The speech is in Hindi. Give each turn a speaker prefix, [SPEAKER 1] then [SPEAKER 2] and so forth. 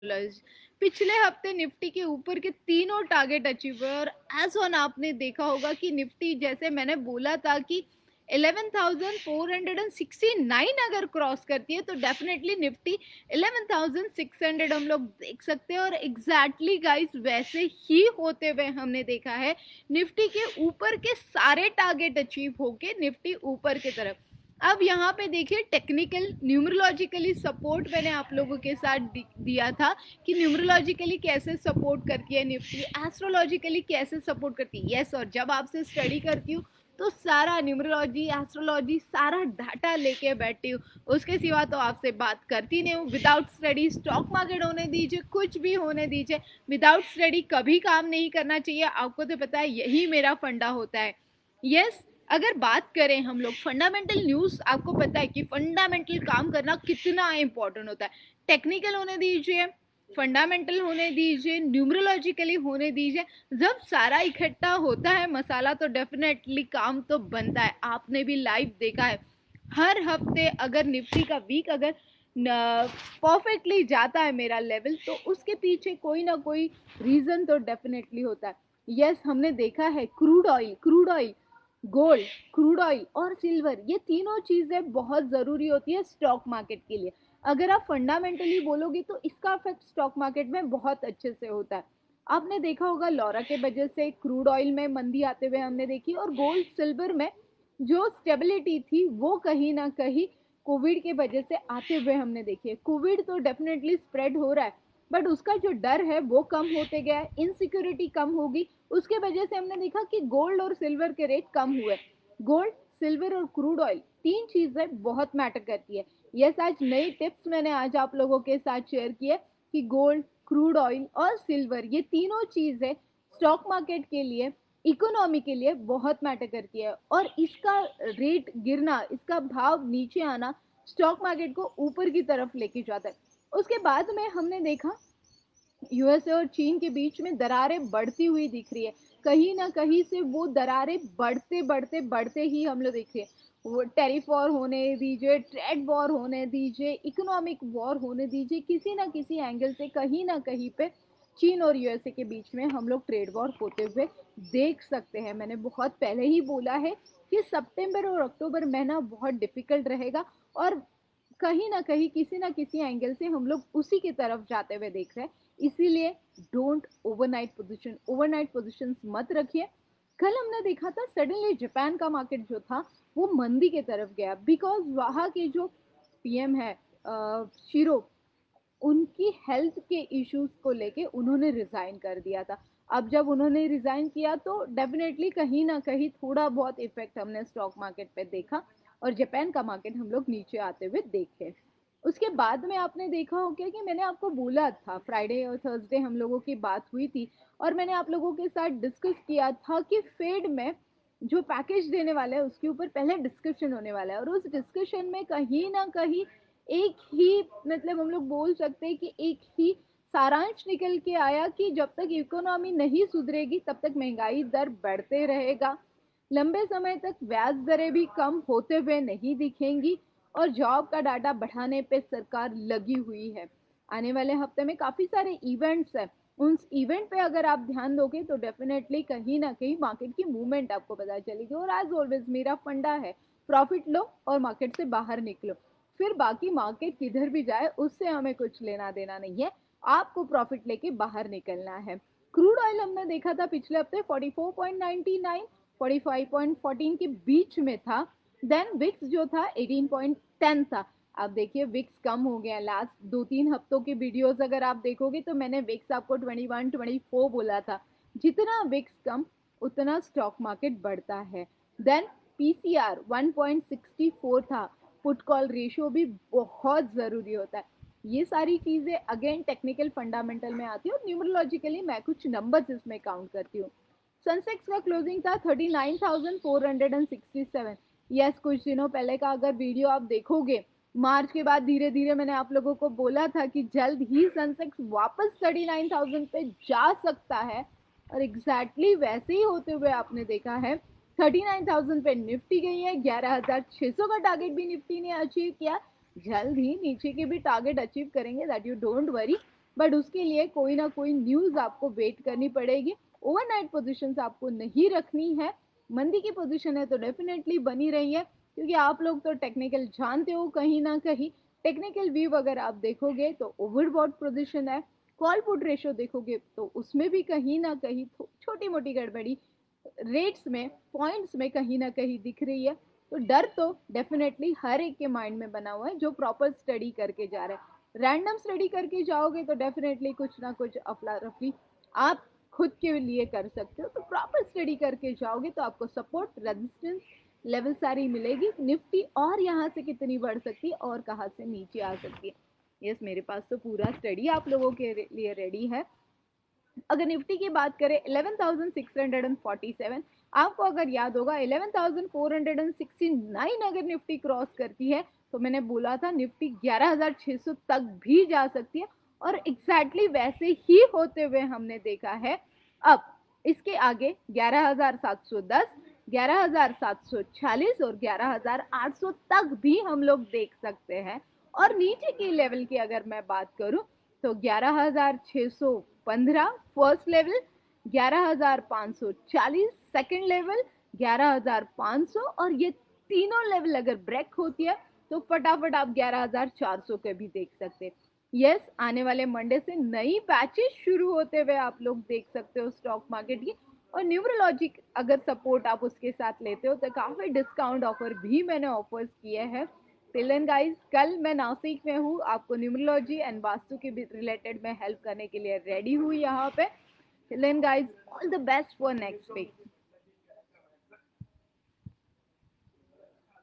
[SPEAKER 1] लज पिछले हफ्ते निफ्टी के ऊपर के तीनों टारगेट अचीव हुए और एज ऑन आपने देखा होगा कि निफ्टी जैसे मैंने बोला था कि 11,469 अगर क्रॉस करती है तो डेफिनेटली निफ्टी 11,600 हम लोग देख सकते हैं और एग्जैक्टली गाइस वैसे ही होते हुए हमने देखा है। निफ्टी के ऊपर के सारे टारगेट अचीव होके निफ्टी ऊपर की तरफ। अब यहाँ पे देखिए टेक्निकल न्यूमरोलॉजिकली सपोर्ट मैंने आप लोगों के साथ दिया था कि न्यूमरोलॉजिकली कैसे सपोर्ट करती है निफ्टी, एस्ट्रोलॉजिकली कैसे सपोर्ट करती है। यस, और जब आपसे स्टडी करती हूँ तो सारा न्यूमरोलॉजी एस्ट्रोलॉजी सारा डाटा लेके बैठती हूँ, उसके सिवा तो आपसे बात करती नहीं हूँ। विदाउट स्टडी स्टॉक मार्केट होने दीजिए, कुछ भी होने दीजिए, विदाउट स्टडी कभी काम नहीं करना चाहिए। आपको तो पता है यही मेरा फंडा होता है। यस, अगर बात करें हम लोग फंडामेंटल न्यूज, आपको पता है कि फंडामेंटल काम करना कितना इंपॉर्टेंट होता है। टेक्निकल होने दीजिए, फंडामेंटल होने दीजिए, न्यूमरोलॉजिकली होने दीजिए, जब सारा इकट्ठा होता है मसाला तो डेफिनेटली काम तो बनता है। आपने भी लाइव देखा है हर हफ्ते अगर निफ्टी का वीक अगर परफेक्टली जाता है मेरा लेवल तो उसके पीछे कोई ना कोई रीजन तो डेफिनेटली होता है। यस, हमने देखा है crude oil, gold, crude oil और सिल्वर, ये तीनों चीजें बहुत जरूरी होती है स्टॉक मार्केट के लिए। अगर आप फंडामेंटली बोलोगे तो इसका इफेक्ट स्टॉक मार्केट में बहुत अच्छे से होता है। आपने देखा होगा लॉरा के वजह से क्रूड ऑयल में मंदी आते हुए हमने देखी और गोल्ड सिल्वर में जो स्टेबिलिटी थी वो कहीं ना कहीं कोविड के वजह से आते हुए हमने देखी है। कोविड तो डेफिनेटली स्प्रेड हो रहा है बट उसका जो डर है वो कम होते गया है, इनसिक्योरिटी कम होगी, उसके वजह से हमने देखा कि गोल्ड और सिल्वर के रेट कम हुए। गोल्ड, सिल्वर और क्रूड ऑयल तीन चीजें बहुत मैटर करती है। यस, आज नई टिप्स मैंने आज आप लोगों के साथ शेयर की है कि गोल्ड, क्रूड ऑयल और सिल्वर ये तीनों चीजें स्टॉक मार्केट के लिए, इकोनॉमी के लिए बहुत मैटर करती है और इसका रेट गिरना, इसका भाव नीचे आना स्टॉक मार्केट को ऊपर की तरफ लेके जाता है। उसके बाद में हमने देखा यूएसए और चीन के बीच में दरारें बढ़ती हुई दिख रही है। कहीं ना कहीं से वो दरारें बढ़ते बढ़ते बढ़ते ही हम लोग देख रहे हैं। वो टेरिफ वॉर होने दीजिए, ट्रेड वॉर होने दीजिए, इकोनॉमिक वॉर होने दीजिए, किसी ना किसी एंगल से कहीं ना कहीं पे चीन और यूएसए के बीच में हम लोग ट्रेड वॉर होते हुए देख सकते हैं। मैंने बहुत पहले ही बोला है कि सितंबर और अक्टूबर महीना बहुत डिफिकल्ट रहेगा और कहीं ना कहीं किसी ना किसी एंगल से हम लोग उसी की तरफ जाते हुए देख रहे हैं। इसीलिए डोंट ओवरनाइट पोजिशन मत रखिए। कल हमने देखा था सडनली जापान का मार्केट जो था वो मंदी की तरफ गया बिकॉज वहां के जो पीएम है शिरो, उनकी हेल्थ के इश्यूज को लेके उन्होंने रिजाइन कर दिया था। अब जब उन्होंने रिजाइन किया तो डेफिनेटली कहीं ना कहीं थोड़ा बहुत इफेक्ट हमने स्टॉक मार्केट पे देखा और जापान का मार्केट हम लोग नीचे आते हुए देखे। उसके बाद में आपने देखा हो क्या कि मैंने आपको बोला था फ्राइडे और थर्सडे हम लोगों की बात हुई थी और मैंने आप लोगों के साथ डिस्कस किया था कि फेड में जो पैकेज देने वाला है उसके ऊपर पहले डिस्कशन होने वाला है और उस डिस्कशन में कहीं ना कहीं एक ही मतलब हम लोग बोल सकते हैं कि एक ही सारांश निकल के आया कि जब तक इकोनॉमी नहीं सुधरेगी तब तक महंगाई दर बढ़ते रहेगा, लंबे समय तक ब्याज दरें भी कम होते हुए नहीं दिखेंगी और जॉब का डाटा बढ़ाने पे सरकार लगी हुई है। आने वाले हफ्ते में काफी सारे इवेंट्स हैं, उन इवेंट पे अगर आप ध्यान दोगे तो डेफिनेटली कहीं ना कहीं मार्केट की मूवमेंट आपको पता चलेगी। और एज ऑलवेज मेरा फंडा है प्रॉफिट लो और मार्केट से बाहर निकलो, फिर बाकी मार्केट किधर भी जाए उससे हमें कुछ लेना देना नहीं है, आपको प्रॉफिट लेके बाहर निकलना है। क्रूड ऑयल हमने देखा था पिछले हफ्ते 44.99 45.14 के बीच में था। देन विक्स जो था 18.10 था। अब देखिए विक्स कम हो गया। लास्ट 2-3 हफ्तों की वीडियोस अगर आप देखोगे तो मैंने विक्स आपको 21 24 बोला था। जितना विक्स कम उतना स्टॉक मार्केट बढ़ता है। देन पीसीआर 1.64 था। पुट कॉल रेशियो भी बहुत जरूरी होता है। ये सारी चीजें अगेन टेक्निकल फंडामेंटल में आती है और न्यूमरोलॉजिकली मैं कुछ नंबर्स इसमें काउंट करती हूँ। सेंसेक्स का क्लोजिंग था 39,467। यस, कुछ दिनों पहले का अगर वीडियो आप देखोगे मार्च के बाद धीरे धीरे मैंने आप लोगों को बोला था कि जल्द ही सेंसेक्स वापस 39,000 पे जा सकता है और एग्जैक्टली वैसे ही होते हुए आपने देखा है। 39,000 पे निफ्टी गई है, 11,600 का टारगेट भी निफ्टी ने अचीव किया। जल्द ही नीचे के भी टारगेट अचीव करेंगे, that you don't worry. But उसके लिए कोई ना कोई न्यूज़ आपको वेट करनी पड़ेगी। ओवरनाइट पोजीशंस आपको नहीं रखनी है। मंदी की पोजीशन है तो डेफिनेटली बनी रही है, क्योंकि आप लोग तो टेक्निकल जानते हो कहीं ना कहीं। टेक्निकल व्यू अगर आप देखोगे तो ओवरबॉट पोजीशन है। कॉल पुट रेशो देखोगे तो उसमें भी कहीं ना कहीं छोटी मोटी गड़बड़ी रेट्स में, पॉइंट्स में कहीं ना कहीं दिख रही है। तो डर तो डेफिनेटली हर एक के माइंड में बना हुआ है जो प्रॉपर स्टडी करके जा रहा है। रैंडम स्टडी करके जाओगे तो डेफिनेटली कुछ ना कुछ अफला रफी आप खुद के लिए कर सकते हो। तो प्रॉपर स्टडी करके जाओगे तो आपको सपोर्ट, रेजिस्टेंस लेवल सारी मिलेगी। निफ्टी और यहाँ से कितनी बढ़ सकती है और कहाँ से नीचे आ सकती है, यस मेरे पास तो पूरा स्टडी आप लोगों के लिए रेडी है। अगर निफ्टी की बात करें 11,647, आपको अगर याद होगा 11,469 अगर निफ्टी क्रॉस करती है तो मैंने बोला था निफ्टी 11,600 तक भी जा सकती है, और एग्जैक्टली वैसे ही होते हुए हमने देखा है। अब इसके आगे 11,710, 11,740 और 11,800 तक भी हम लोग देख सकते हैं। और नीचे की लेवल की अगर मैं बात करूं तो 11,615 फर्स्ट लेवल, 11,540 सेकंड लेवल, 11,500, और ये तीनों लेवल अगर ब्रेक होती है तो फटाफट आप 11,400 के भी देख सकते हैं। यस, आने वाले मंडे से नई बैचेस शुरू होते हुए आप लोग देख सकते हो स्टॉक मार्केट की। और न्यूमरोलॉजी अगर सपोर्ट आप उसके साथ लेते हो तो काफी डिस्काउंट ऑफर भी मैंने ऑफर्स किए हैं। टिल देन गाइस, कल मैं नासिक में हूँ, आपको न्यूमरोलॉजी एंड वास्तु के रिलेटेड मैं हेल्प करने के लिए रेडी हूँ यहाँ पे। Till then guys, all the best for next week.